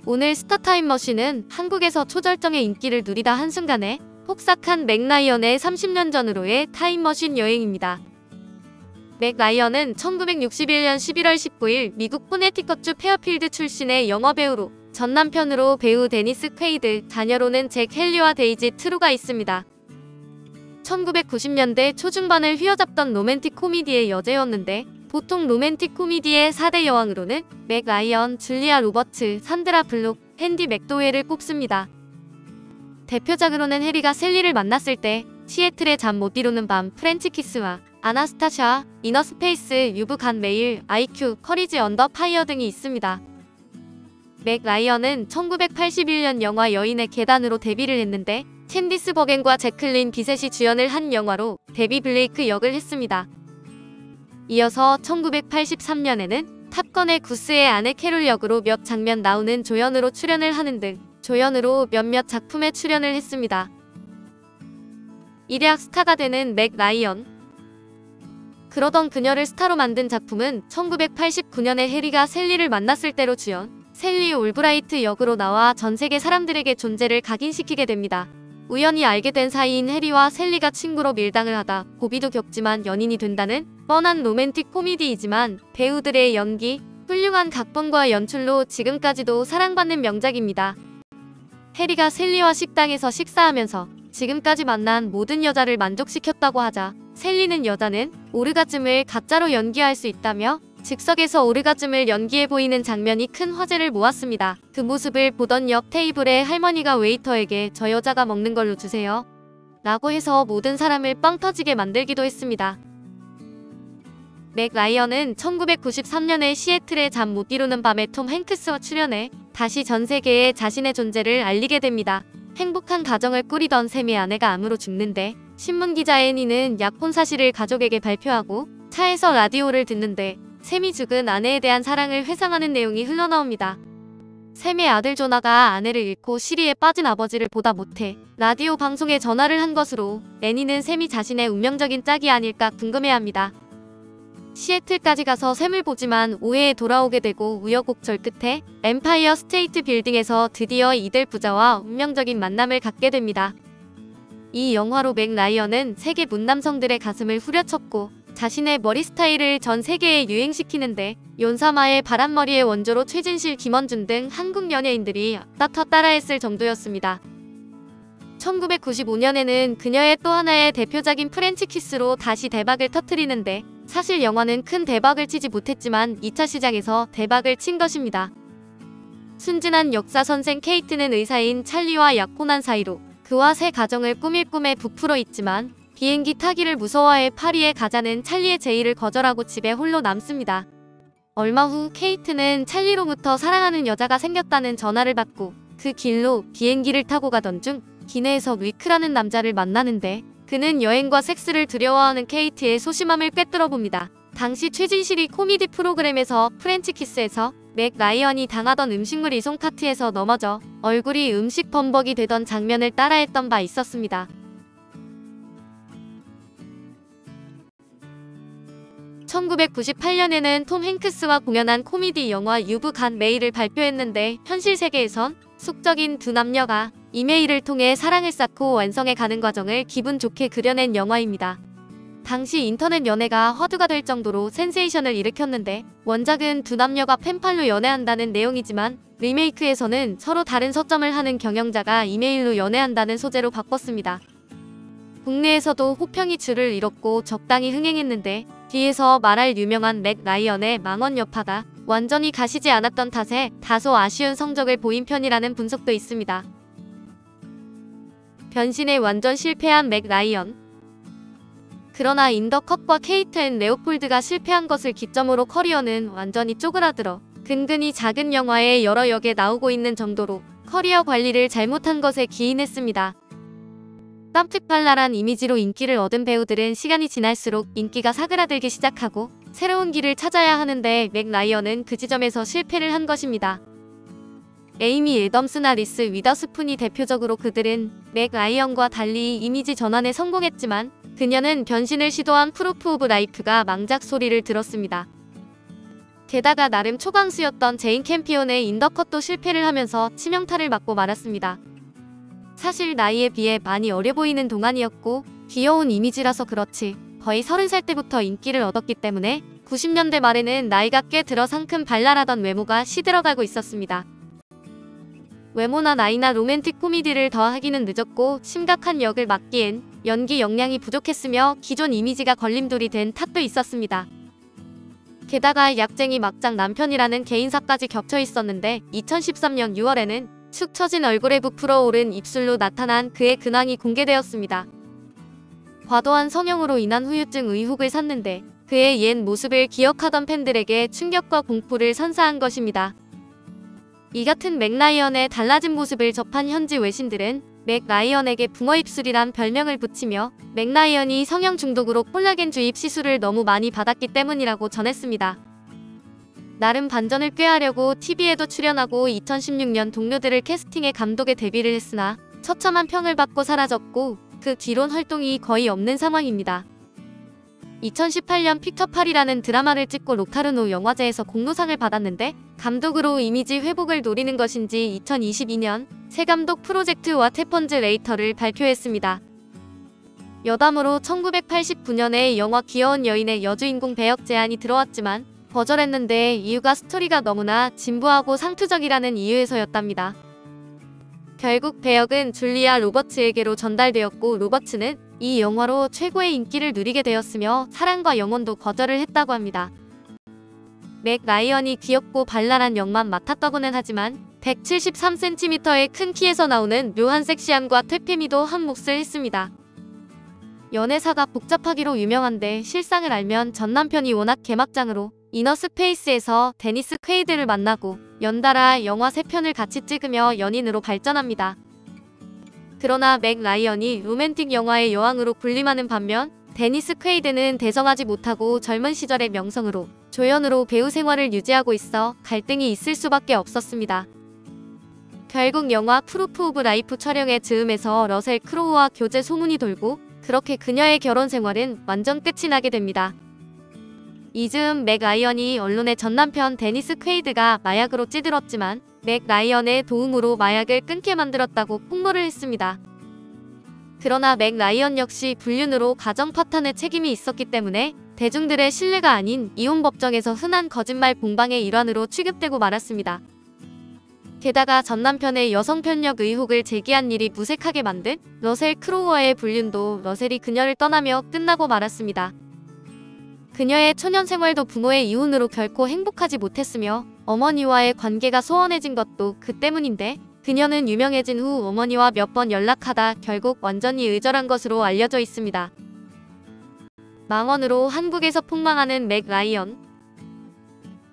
오늘 스타타임머신은 한국에서 초절정의 인기를 누리다 한순간에 폭삭한 맥 라이언의 30년 전으로의 타임머신 여행입니다. 맥 라이언은 1961년 11월 19일 미국 코네티컷주 페어필드 출신의 영화배우로 전 남편으로 배우 데니스 퀘이드, 자녀로는 잭 헨리와 데이지 트루가 있습니다. 1990년대 초중반을 휘어잡던 로맨틱 코미디의 여제였는데 보통 로맨틱 코미디의 4대 여왕으로는 맥 라이언, 줄리아 로버츠, 산드라 블록, 앤디 맥도웰을 꼽습니다. 대표작으로는 해리가 셀리를 만났을 때, 시애틀의 잠 못 이루는 밤, 프렌치 키스와 아나스타샤, 이너 스페이스, 유브 간 메일, IQ, 커리지 언더 파이어 등이 있습니다. 맥 라이언은 1981년 영화 여인의 계단으로 데뷔를 했는데 캔디스 버겐과 제클린 비셋이 주연을 한 영화로 데비 블레이크 역을 했습니다. 이어서 1983년에는 탑건의 구스의 아내 캐롤 역으로 몇 장면 나오는 조연으로 출연을 하는 등 조연으로 몇몇 작품에 출연을 했습니다. 일약 스타가 되는 맥 라이언. 그러던 그녀를 스타로 만든 작품은 1989년에 해리가 셀리를 만났을 때로 주연, 셀리 올브라이트 역으로 나와 전세계 사람들에게 존재를 각인시키게 됩니다. 우연히 알게 된 사이인 해리와 셀리가 친구로 밀당을 하다 고비도 겪지만 연인이 된다는 뻔한 로맨틱 코미디이지만 배우들의 연기, 훌륭한 각본과 연출로 지금까지도 사랑받는 명작입니다. 해리가 셀리와 식당에서 식사하면서 지금까지 만난 모든 여자를 만족시켰다고 하자 셀리는 여자는 오르가즘을 가짜로 연기할 수 있다며 즉석에서 오르가즘을 연기해 보이는 장면이 큰 화제를 모았습니다. 그 모습을 보던 옆 테이블의 할머니가 웨이터에게 저 여자가 먹는 걸로 주세요 라고 해서 모든 사람을 빵 터지게 만들기도 했습니다. 맥 라이언은 1993년에 시애틀의 잠 못 이루는 밤에 톰 행크스와 출연해 다시 전 세계에 자신의 존재를 알리게 됩니다. 행복한 가정을 꾸리던 샘의 아내가 암으로 죽는데 신문기자 애니는 약혼 사실을 가족에게 발표하고 차에서 라디오를 듣는데 샘이 죽은 아내에 대한 사랑을 회상하는 내용이 흘러나옵니다. 샘의 아들 조나가 아내를 잃고 시리에 빠진 아버지를 보다 못해 라디오 방송에 전화를 한 것으로 애니는 샘이 자신의 운명적인 짝이 아닐까 궁금해합니다. 시애틀까지 가서 샘을 보지만 오해에 돌아오게 되고 우여곡절 끝에 엠파이어 스테이트 빌딩에서 드디어 이들 부자와 운명적인 만남을 갖게 됩니다. 이 영화로 맥 라이언은 세계 문남성들의 가슴을 후려쳤고 자신의 머리 스타일을 전 세계에 유행시키는데 윤사마의 바람머리의 원조로 최진실, 김원준 등 한국 연예인들이 따터 따라했을 정도였습니다. 1995년에는 그녀의 또 하나의 대표작인 프렌치 키스로 다시 대박을 터뜨리는데 사실 영화는 큰 대박을 치지 못했지만 2차 시장에서 대박을 친 것입니다. 순진한 역사 선생 케이트는 의사인 찰리와 약혼한 사이로 그와 새 가정을 꾸밀 꿈에 부풀어 있지만 비행기 타기를 무서워해 파리에 가자는 찰리의 제의를 거절하고 집에 홀로 남습니다. 얼마 후 케이트는 찰리로부터 사랑하는 여자가 생겼다는 전화를 받고 그 길로 비행기를 타고 가던 중 기내에서 위크라는 남자를 만나는데 그는 여행과 섹스를 두려워하는 케이트의 소심함을 꿰뚫어 봅니다. 당시 최진실이 코미디 프로그램에서 프렌치 키스에서 맥 라이언이 당하던 음식물 이송 카트에서 넘어져 얼굴이 음식 범벅이 되던 장면을 따라했던 바 있었습니다. 1998년에는 톰 행크스와 공연한 코미디 영화 유브 간 메일을 발표했는데 현실 세계에선 숙적인 두 남녀가 이메일을 통해 사랑을 쌓고 완성해 가는 과정을 기분 좋게 그려낸 영화입니다. 당시 인터넷 연애가 화두가 될 정도로 센세이션을 일으켰는데 원작은 두 남녀가 펜팔로 연애한다는 내용이지만 리메이크에서는 서로 다른 서점을 하는 경영자가 이메일로 연애한다는 소재로 바꿨습니다. 국내에서도 호평이 줄을 이뤘고 적당히 흥행했는데 뒤에서 말할 유명한 맥 라이언의 망언 여파가 완전히 가시지 않았던 탓에 다소 아쉬운 성적을 보인 편이라는 분석도 있습니다. 변신에 완전 실패한 맥 라이언. 그러나 인더컷과 케이트 앤 레오폴드가 실패한 것을 기점으로 커리어는 완전히 쪼그라들어 근근히 작은 영화에 여러 역에 나오고 있는 정도로 커리어 관리를 잘못한 것에 기인했습니다. 깜찍발랄한 이미지로 인기를 얻은 배우들은 시간이 지날수록 인기가 사그라들기 시작하고 새로운 길을 찾아야 하는데 맥 라이언은 그 지점에서 실패를 한 것입니다. 에이미 애덤스나 리스 위더스푼이 대표적으로 그들은 맥 라이언과 달리 이미지 전환에 성공했지만 그녀는 변신을 시도한 프루프 오브 라이프가 망작 소리를 들었습니다. 게다가 나름 초강수였던 제인 캠피온의 인더컷도 실패를 하면서 치명타를 맞고 말았습니다. 사실 나이에 비해 많이 어려 보이는 동안이었고 귀여운 이미지라서 그렇지 거의 30살 때부터 인기를 얻었기 때문에 90년대 말에는 나이가 꽤 들어 상큼 발랄하던 외모가 시들어가고 있었습니다. 외모나 나이나 로맨틱 코미디를 더하기는 늦었고 심각한 역을 맡기엔 연기 역량이 부족했으며 기존 이미지가 걸림돌이 된 탓도 있었습니다. 게다가 약쟁이 막장 남편이라는 개인사까지 겹쳐 있었는데 2013년 6월에는 축 처진 얼굴에 부풀어 오른 입술로 나타난 그의 근황이 공개되었습니다. 과도한 성형으로 인한 후유증 의혹을 샀는데 그의 옛 모습을 기억하던 팬들에게 충격과 공포를 선사한 것입니다. 이 같은 맥 라이언의 달라진 모습을 접한 현지 외신들은 맥 라이언에게 붕어 입술이란 별명을 붙이며 맥 라이언이 성형 중독으로 콜라겐 주입 시술을 너무 많이 받았기 때문이라고 전했습니다. 나름 반전을 꾀하려고 TV에도 출연하고 2016년 동료들을 캐스팅해 감독에 데뷔를 했으나 처참한 평을 받고 사라졌고 그 뒤론 활동이 거의 없는 상황입니다. 2018년 픽터팔이라는 드라마를 찍고 로카르노 영화제에서 공로상을 받았는데 감독으로 이미지 회복을 노리는 것인지 2022년 새 감독 프로젝트 왓 해펀즈 레이터를 발표했습니다. 여담으로 1989년에 영화 귀여운 여인의 여주인공 배역 제안이 들어왔지만 거절했는데 이유가 스토리가 너무나 진부하고 상투적이라는 이유에서였답니다. 결국 배역은 줄리아 로버츠에게로 전달되었고 로버츠는 이 영화로 최고의 인기를 누리게 되었으며 사랑과 영혼도 거절을 했다고 합니다. 맥 라이언이 귀엽고 발랄한 역만 맡았다고는 하지만 173cm의 큰 키에서 나오는 묘한 섹시함과 퇴폐미도 한 몫을 했습니다. 연애사가 복잡하기로 유명한데 실상을 알면 전 남편이 워낙 개막장으로 이너스페이스에서 데니스 퀘이드를 만나고 연달아 영화 3편을 같이 찍으며 연인으로 발전합니다. 그러나 맥 라이언이 로맨틱 영화의 여왕으로 군림하는 반면 데니스 퀘이드는 대성하지 못하고 젊은 시절의 명성으로 조연으로 배우 생활을 유지하고 있어 갈등이 있을 수밖에 없었습니다. 결국 영화 프루프 오브 라이프 촬영의 즈음에서 러셀 크로우와 교제 소문이 돌고 그렇게 그녀의 결혼 생활은 완전 끝이 나게 됩니다. 이 즈음 맥 라이언이 언론에 전 남편 데니스 퀘이드가 마약으로 찌들었지만 맥 라이언의 도움으로 마약을 끊게 만들었다고 폭로를 했습니다. 그러나 맥 라이언 역시 불륜으로 가정 파탄의 책임이 있었기 때문에 대중들의 신뢰가 아닌 이혼 법정에서 흔한 거짓말 공방의 일환으로 취급되고 말았습니다. 게다가 전 남편의 여성 편력 의혹을 제기한 일이 무색하게 만든 러셀 크로우와의 불륜도 러셀이 그녀를 떠나며 끝나고 말았습니다. 그녀의 초년 생활도 부모의 이혼으로 결코 행복하지 못했으며 어머니와의 관계가 소원해진 것도 그 때문인데 그녀는 유명해진 후 어머니와 몇 번 연락하다 결국 완전히 의절한 것으로 알려져 있습니다. 망언으로 한국에서 폭망하는 맥 라이언.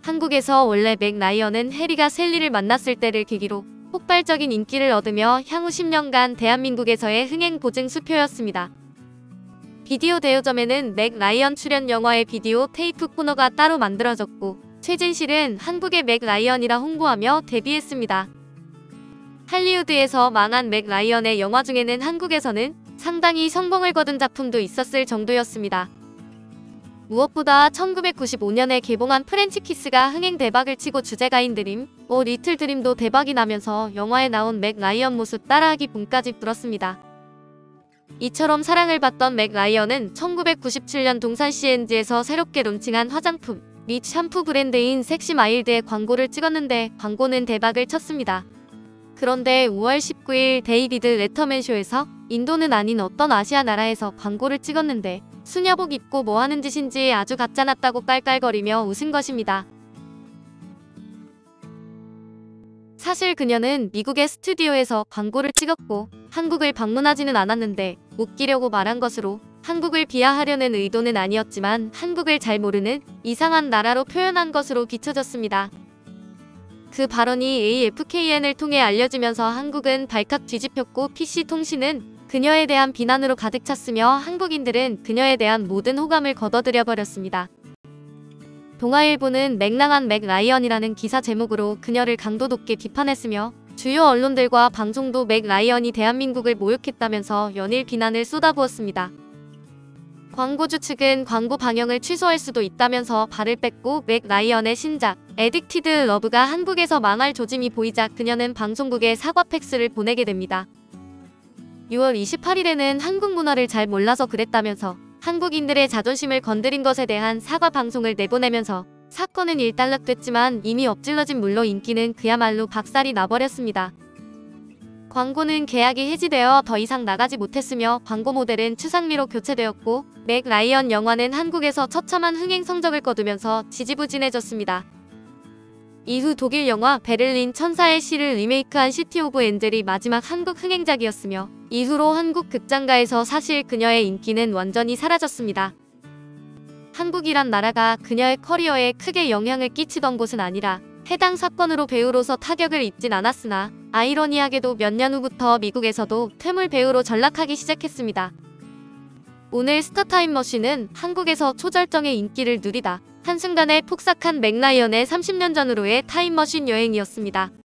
한국에서 원래 맥 라이언은 해리가 셀리를 만났을 때를 계기로 폭발적인 인기를 얻으며 향후 10년간 대한민국에서의 흥행 보증 수표였습니다. 비디오 대여점에는 맥 라이언 출연 영화의 비디오 테이프 코너가 따로 만들어졌고 최진실은 한국의 맥 라이언이라 홍보하며 데뷔했습니다. 할리우드에서 망한 맥 라이언의 영화 중에는 한국에서는 상당히 성공을 거둔 작품도 있었을 정도였습니다. 무엇보다 1995년에 개봉한 프렌치 키스가 흥행 대박을 치고 주제가인 드림, 리틀 드림도 대박이 나면서 영화에 나온 맥 라이언 모습 따라하기 붐까지 불었습니다. 이처럼 사랑을 받던 맥 라이언은 1997년 동산 C&G에서 새롭게 론칭한 화장품 및 샴푸 브랜드인 섹시 마일드의 광고를 찍었는데 광고는 대박을 쳤습니다. 그런데 5월 19일 데이비드 레터맨 쇼에서 인도는 아닌 어떤 아시아 나라에서 광고를 찍었는데 수녀복 입고 뭐 하는 짓인지 아주 가짜났다고 깔깔거리며 웃은 것입니다. 사실 그녀는 미국의 스튜디오에서 광고를 찍었고 한국을 방문하지는 않았는데 웃기려고 말한 것으로 한국을 비하하려는 의도는 아니었지만 한국을 잘 모르는 이상한 나라로 표현한 것으로 비춰졌습니다. 그 발언이 AFKN을 통해 알려지면서 한국은 발칵 뒤집혔고 PC통신은 그녀에 대한 비난으로 가득 찼으며 한국인들은 그녀에 대한 모든 호감을 걷어들여 버렸습니다. 동아일보는 맹랑한 맥 라이언이라는 기사 제목으로 그녀를 강도 높게 비판했으며 주요 언론들과 방송도 맥 라이언이 대한민국을 모욕했다면서 연일 비난을 쏟아부었습니다. 광고주 측은 광고 방영을 취소할 수도 있다면서 발을 뺐고 맥 라이언의 신작 에딕티드 러브가 한국에서 망할 조짐이 보이자 그녀는 방송국에 사과 팩스를 보내게 됩니다. 6월 28일에는 한국 문화를 잘 몰라서 그랬다면서 한국인들의 자존심을 건드린 것에 대한 사과 방송을 내보내면서 사건은 일단락됐지만 이미 엎질러진 물로 인기는 그야말로 박살이 나버렸습니다. 광고는 계약이 해지되어 더 이상 나가지 못했으며 광고 모델은 추상미로 교체되었고 맥 라이언 영화는 한국에서 처참한 흥행 성적을 거두면서 지지부진해졌습니다. 이후 독일 영화 베를린 천사의 시를 리메이크한 시티 오브 엔젤이 마지막 한국 흥행작이었으며 이후로 한국 극장가에서 사실 그녀의 인기는 완전히 사라졌습니다. 한국이란 나라가 그녀의 커리어에 크게 영향을 끼치던 곳은 아니라 해당 사건으로 배우로서 타격을 입진 않았으나 아이러니하게도 몇 년 후부터 미국에서도 퇴물 배우로 전락하기 시작했습니다. 오늘 스타타임머신은 한국에서 초절정의 인기를 누리다 한순간에 폭삭한 맥 라이언의 30년 전으로의 타임머신 여행이었습니다.